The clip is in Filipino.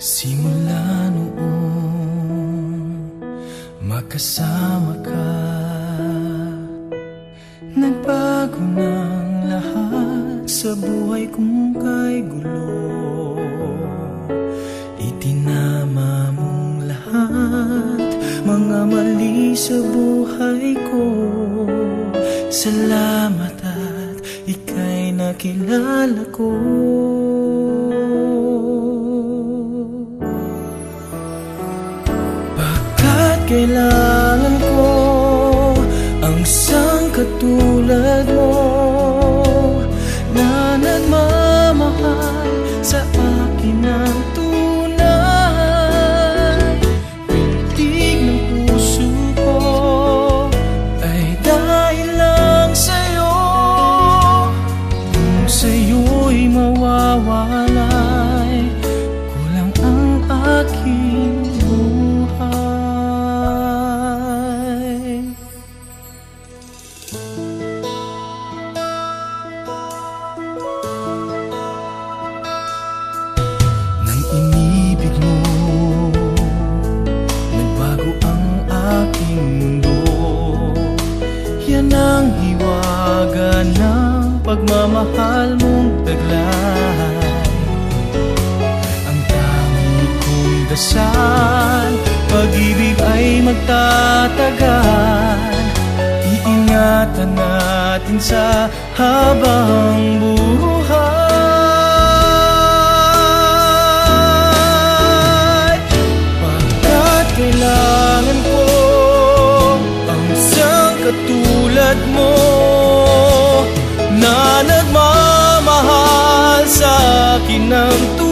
Simula noong makasama ka, nagbago ng lahat sa buhay kong kay gulo. Itinama mong lahat, mga mali sa buhay ko. Salamat at ika'y nakilala ko. Kailangan ko ang isang katulad mo na nagmamahal sa akin ng tunay. Pintig ng puso ko ay dahil lang sa'yo. Kung sa'yo'y mawawalay, kulang ang aking buhay. Nang inibig mo, nagbago ang aking mundo. Yan ang hiwaga ng pagmamahal mong taglay. Ang tangi kong dasal, pag-ibig ay magtatagal. Iingatan natin sa habang buhay. Pagkat kailangan ko ang isang katulad mo na nagmamahal sa akin ng tunay.